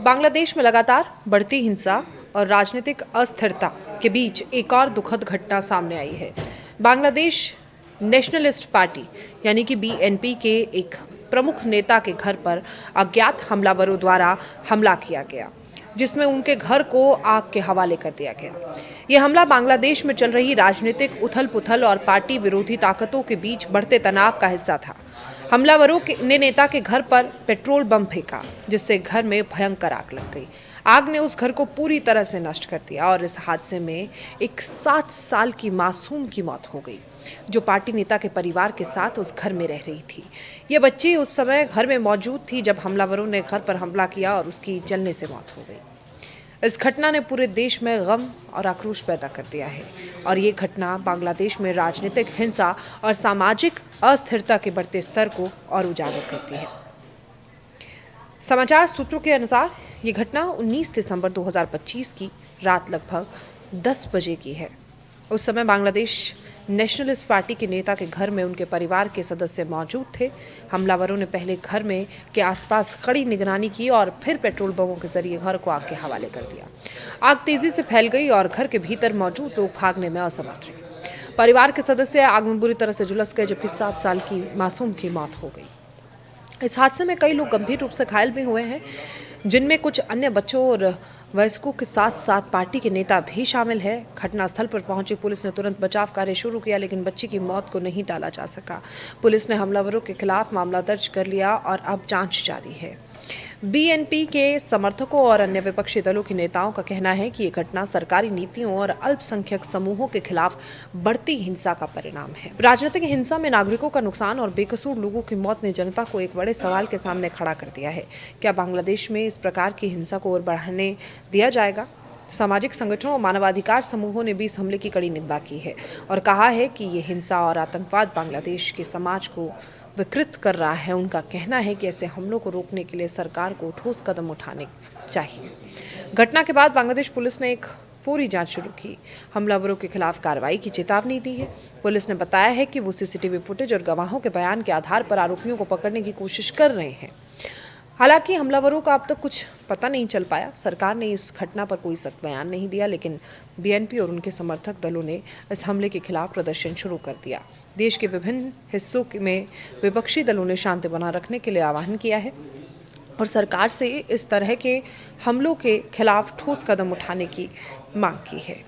बांग्लादेश में लगातार बढ़ती हिंसा और राजनीतिक अस्थिरता के बीच एक और दुखद घटना सामने आई है। बांग्लादेश नेशनलिस्ट पार्टी यानी कि बीएनपी के एक प्रमुख नेता के घर पर अज्ञात हमलावरों द्वारा हमला किया गया, जिसमें उनके घर को आग के हवाले कर दिया गया। यह हमला बांग्लादेश में चल रही राजनीतिक उथल-पुथल और पार्टी विरोधी ताकतों के बीच बढ़ते तनाव का हिस्सा था। हमलावरों ने नेता के घर पर पेट्रोल बम फेंका, जिससे घर में भयंकर आग लग गई। आग ने उस घर को पूरी तरह से नष्ट कर दिया और इस हादसे में एक 7 साल की मासूम की मौत हो गई, जो पार्टी नेता के परिवार के साथ उस घर में रह रही थी। ये बच्ची उस समय घर में मौजूद थी जब हमलावरों ने घर पर हमला किया और उसकी जलने से मौत हो गई। इस घटना ने पूरे देश में गम और आक्रोश पैदा कर दिया है और ये घटना बांग्लादेश में राजनीतिक हिंसा और सामाजिक अस्थिरता के बढ़ते स्तर को और उजागर करती है। समाचार सूत्रों के अनुसार ये घटना 19 दिसंबर 2025 की रात लगभग 10 बजे की है। उस समय बांग्लादेश नेशनलिस्ट पार्टी के नेता के घर में उनके परिवार के सदस्य मौजूद थे। हमलावरों ने पहले घर में के आसपास कड़ी निगरानी की और फिर पेट्रोल बमों के जरिए घर को आग के हवाले कर दिया। आग तेजी से फैल गई और घर के भीतर मौजूद लोग भागने में असमर्थ रहे। परिवार के सदस्य आग में बुरी तरह से झुलस गए, जबकि 7 साल की मासूम की मौत हो गई। इस हादसे में कई लोग गंभीर रूप से घायल भी हुए हैं, जिनमें कुछ अन्य बच्चों और वयस्कों के साथ साथ पार्टी के नेता भी शामिल है। घटनास्थल पर पहुंची पुलिस ने तुरंत बचाव कार्य शुरू किया, लेकिन बच्ची की मौत को नहीं टाला जा सका। पुलिस ने हमलावरों के खिलाफ मामला दर्ज कर लिया और अब जांच जारी है। बीएनपी के समर्थकों और अन्य विपक्षी दलों के नेताओं का कहना है कि ये घटना सरकारी नीतियों और अल्पसंख्यक समूहों के खिलाफ बढ़ती हिंसा का परिणाम है। राजनीतिक हिंसा में नागरिकों का नुकसान और बेकसूर लोगों की मौत ने जनता को एक बड़े सवाल के सामने खड़ा कर दिया है। क्या बांग्लादेश में इस प्रकार की हिंसा को और बढ़ाने दिया जाएगा? सामाजिक संगठनों और मानवाधिकार समूहों ने भी इस हमले की कड़ी निंदा की है और कहा है कि ये हिंसा और आतंकवाद बांग्लादेश के समाज को विकृत कर रहा है। उनका कहना है कि ऐसे हमलों को रोकने के लिए सरकार को ठोस कदम उठाने चाहिए। घटना के बाद बांग्लादेश पुलिस ने एक फौरी जांच शुरू की, हमलावरों के खिलाफ कार्रवाई की चेतावनी दी है। पुलिस ने बताया है कि वो सीसीटीवी फुटेज और गवाहों के बयान के आधार पर आरोपियों को पकड़ने की कोशिश कर रहे हैं। हालांकि हमलावरों का अब तक कुछ पता नहीं चल पाया। सरकार ने इस घटना पर कोई सख्त बयान नहीं दिया, लेकिन बीएनपी और उनके समर्थक दलों ने इस हमले के खिलाफ प्रदर्शन शुरू कर दिया। देश के विभिन्न हिस्सों में विपक्षी दलों ने शांति बनाए रखने के लिए आह्वान किया है और सरकार से इस तरह के हमलों के खिलाफ ठोस कदम उठाने की मांग की है।